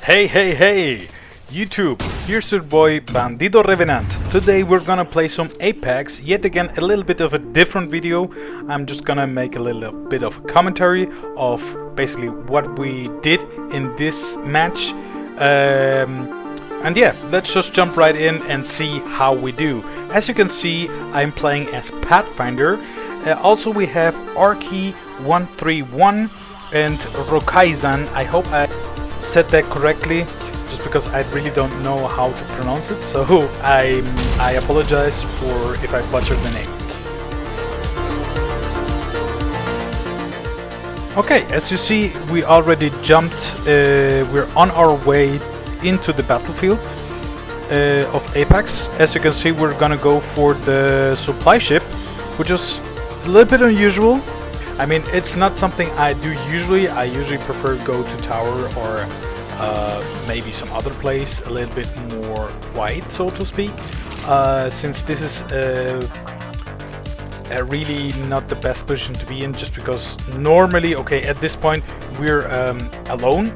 Hey, YouTube, here's your boy Bandido Revenant. Today we're gonna play some Apex, yet again a little bit of a different video. I'm just gonna make a little bit of a commentary of basically what we did in this match. And yeah, let's just jump right in and see how we do. As you can see, I'm playing as Pathfinder. Also we have Arky131 and Rokaizan. I hope I said that correctly, just because I really don't know how to pronounce it, so I apologize for if I butchered the name. Okay, as you see, we already jumped, we're on our way into the battlefield of Apex. As you can see, we're gonna go for the supply ship, which is a little bit unusual. I mean, it's not something I do usually. I usually prefer go to tower or maybe some other place a little bit more quiet, so to speak. Since this is really not the best position to be in, just because normally, okay, at this point we're alone,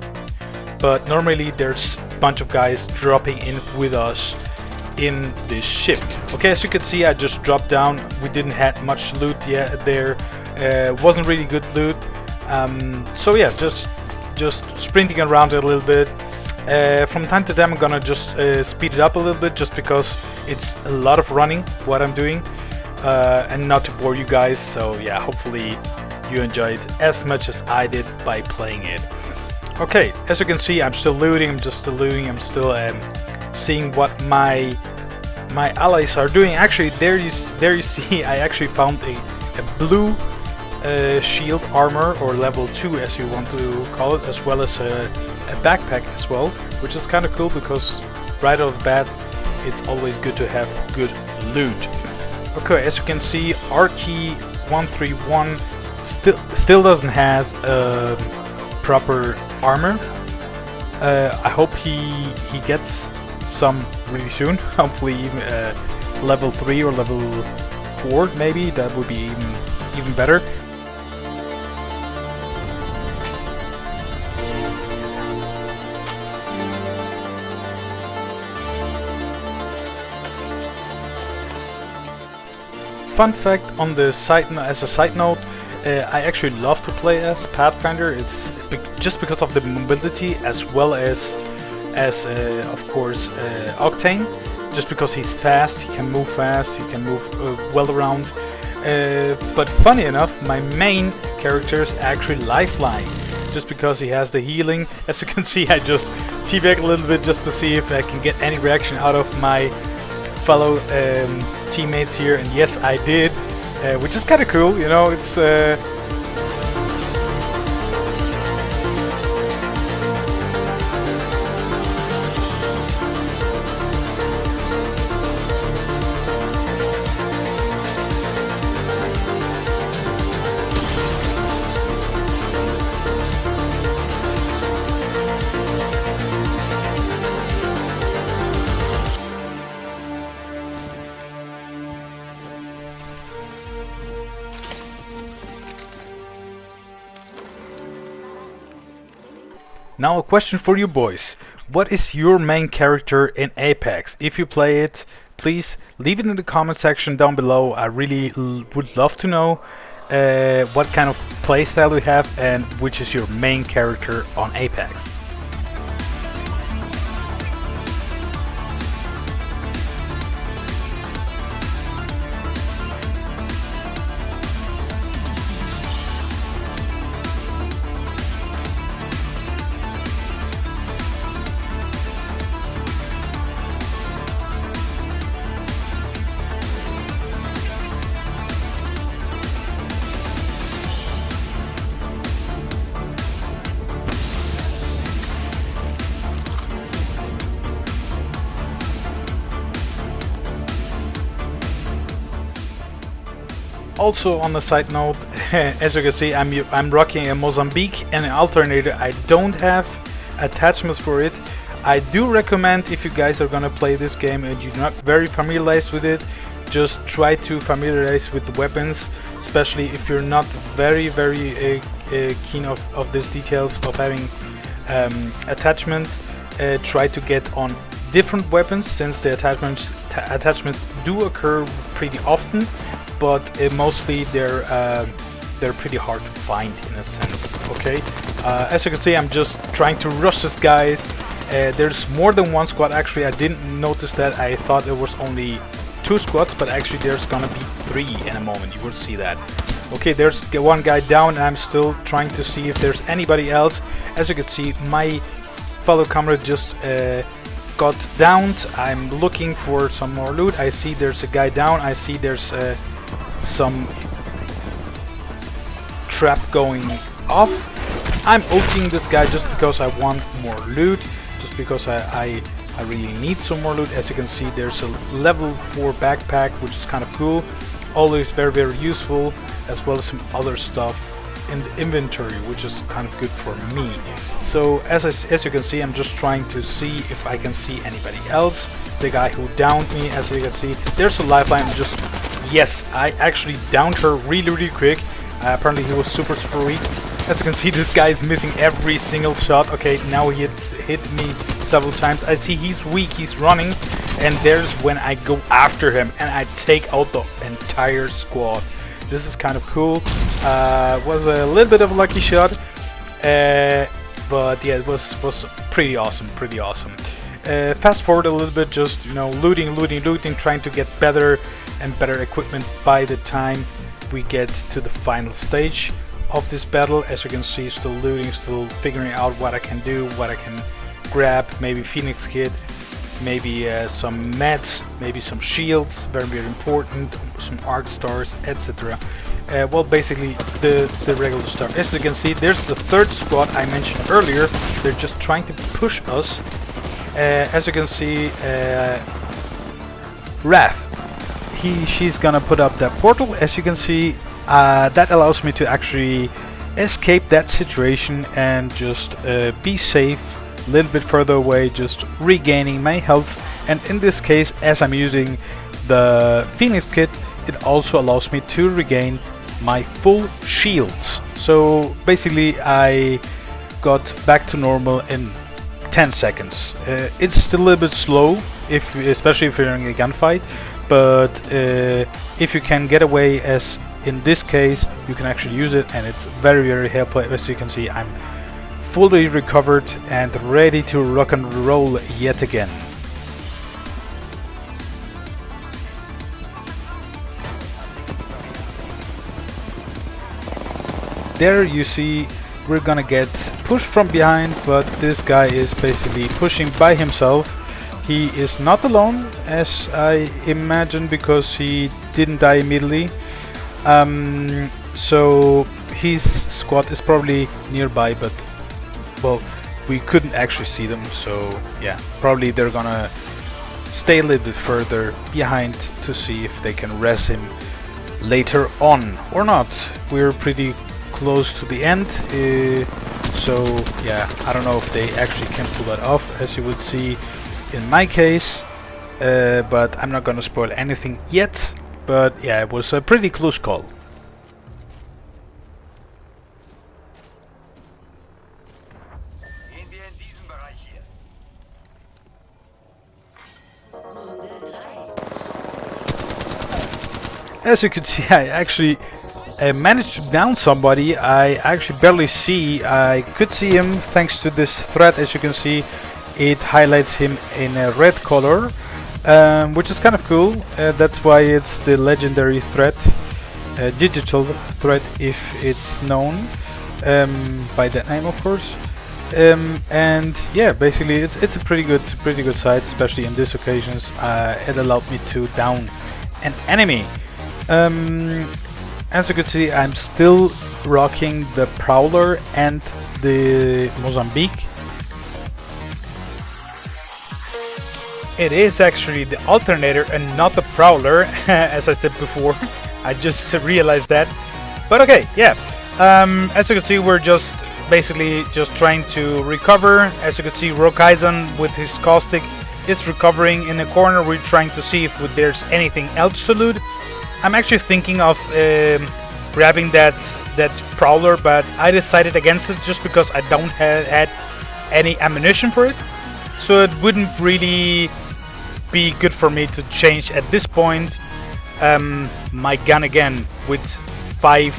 but normally there's a bunch of guys dropping in with us in this ship. Okay, as you can see, I just dropped down. We didn't have much loot yet there. Wasn't really good loot, so yeah, just sprinting around a little bit. From time to time I'm gonna just speed it up a little bit, just because it's a lot of running what I'm doing, and not to bore you guys. So yeah, hopefully you enjoyed as much as I did by playing it. Okay, as you can see, I'm still looting. I'm still seeing what my allies are doing. Actually, there you see, I actually found a blue shield armor, or level 2 as you want to call it, as well as a backpack as well, which is kind of cool, because right off the bat it's always good to have good loot. Okay, as you can see, Arky131 still doesn't have proper armor. I hope he gets some really soon. Hopefully even level 3 or level 4 maybe. That would be even better. Fun fact on the as a side note, I actually love to play as Pathfinder. It's just because of the mobility, as well as of course Octane. Just because he's fast, he can move fast, he can move well around. But funny enough, my main character is actually Lifeline, just because he has the healing. As you can see, I just teabag a little bit just to see if I can get any reaction out of my fellow teammates here, and yes, I did, which is kind of cool, you know. It's now a question for you boys. What is your main character in Apex? If you play it, please leave it in the comment section down below. I really would love to know what kind of playstyle you have and which is your main character on Apex. Also on the side note, as you can see, I'm rocking a Mozambique and an alternator. I don't have attachments for it. I do recommend, if you guys are gonna play this game and you're not very familiarized with it, just try to familiarize with the weapons, especially if you're not very keen of these details of having attachments. try to get on different weapons, since the attachments do occur pretty often, but mostly they're pretty hard to find in a sense. Okay, as you can see, I'm just trying to rush this guy. There's more than one squad. Actually, I didn't notice that. I thought there was only 2 squads, but actually there's gonna be 3 in a moment. You will see that. Okay, there's one guy down, and I'm still trying to see if there's anybody else. As you can see, my fellow comrade just got downed. I'm looking for some more loot. I see there's a guy down. I see there's some trap going off. I'm ulting this guy just because I want more loot, just because I really need some more loot. As you can see, there's a level 4 backpack, which is kind of cool, always very useful, as well as some other stuff in the inventory, which is kind of good for me. So as you can see, I'm just trying to see if I can see anybody else. The guy who downed me, as you can see, there's a lifeline. Just yes, I actually downed her really quick. Apparently he was super weak. As you can see, this guy is missing every single shot. Okay, now he hit me several times. I see he's weak, he's running, and there's when I go after him and I take out the entire squad. This is kind of cool. Was a little bit of a lucky shot, but yeah, it was pretty awesome. Fast forward a little bit, just looting, trying to get better and better equipment by the time we get to the final stage of this battle. As you can see, still looting, still figuring out what I can do, what I can grab. Maybe Phoenix Kit, maybe some meds, maybe some shields, very important, some arc stars, etc. Well, basically the regular stuff. As you can see, there's the 3rd squad I mentioned earlier. They're just trying to push us. As you can see, Wrath, she's gonna put up that portal. As you can see, that allows me to actually escape that situation and just be safe a little bit further away, just regaining my health. And in this case, as I'm using the Phoenix Kit, it also allows me to regain my full shields. So basically I got back to normal in 10 seconds. It's still a little bit slow, especially if you're in a gunfight, but if you can get away, as in this case, you can actually use it, and it's very helpful. As you can see, I'm fully recovered and ready to rock and roll yet again. There you see, we're gonna get pushed from behind, but this guy is basically pushing by himself. He is not alone, as I imagine, because he didn't die immediately. So his squad is probably nearby, but well, we couldn't actually see them, so yeah, probably they're gonna stay a little bit further behind to see if they can res him later on or not. We're pretty close to the end, so yeah, I don't know if they actually can pull that off, as you would see in my case, but I'm not gonna spoil anything yet. But yeah, it was a pretty close call. As you can see, I actually managed to down somebody. I actually barely see. I could see him thanks to this thread. As you can see, it highlights him in a red color, which is kind of cool. That's why it's the legendary thread, digital thread if it's known by that name, of course. And yeah, basically it's a pretty good sight, especially in these occasions. It allowed me to down an enemy. As you can see, I'm still rocking the Prowler and the Mozambique. It is actually the alternator and not the Prowler, as I said before. I just realized that. But okay, yeah. As you can see, we're just basically just trying to recover. As you can see, Rokaizen with his caustic is recovering in the corner. We're trying to see if there's anything else to loot. I'm actually thinking of grabbing that Prowler, but I decided against it just because I don't had any ammunition for it. so it wouldn't really be good for me to change at this point my gun again with 5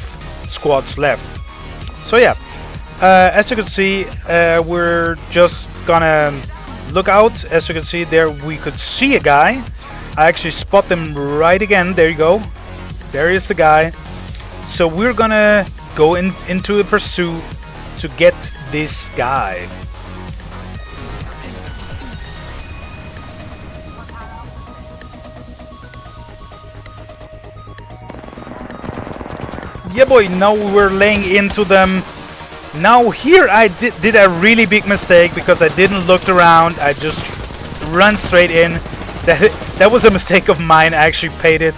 squads left. So yeah, as you can see, we're just gonna look out. As you can see there, we could see a guy. I actually spot them right again. There you go. There is the guy. So we're gonna go into a pursuit to get this guy. Yeah boy, now we're laying into them. Now here I did a really big mistake because I didn't look around. I just run straight in. That was a mistake of mine. I actually paid it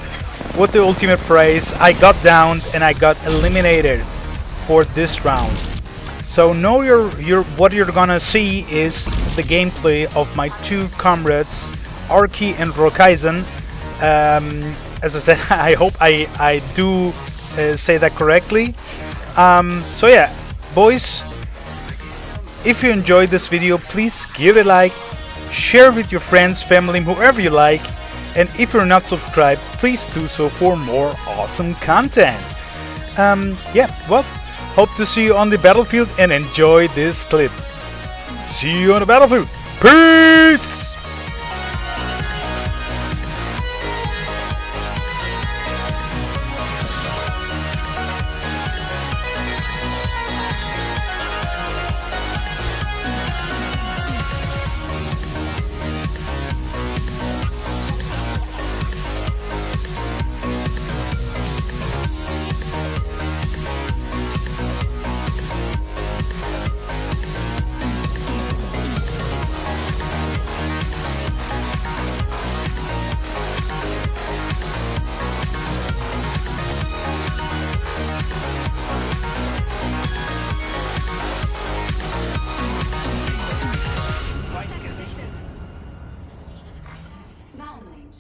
with the ultimate praise. I got downed and I got eliminated for this round. So now what you're gonna see is the gameplay of my 2 comrades, Arki and Rokaizen. As I said, I hope I do say that correctly. So yeah, boys, if you enjoyed this video, please give it a like, share with your friends, family, whoever you like, and if you're not subscribed, please do so for more awesome content. Yeah, well, hope to see you on the battlefield and enjoy this clip. See you on the battlefield. Peace!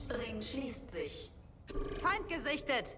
Ring schließt sich. Feind gesichtet!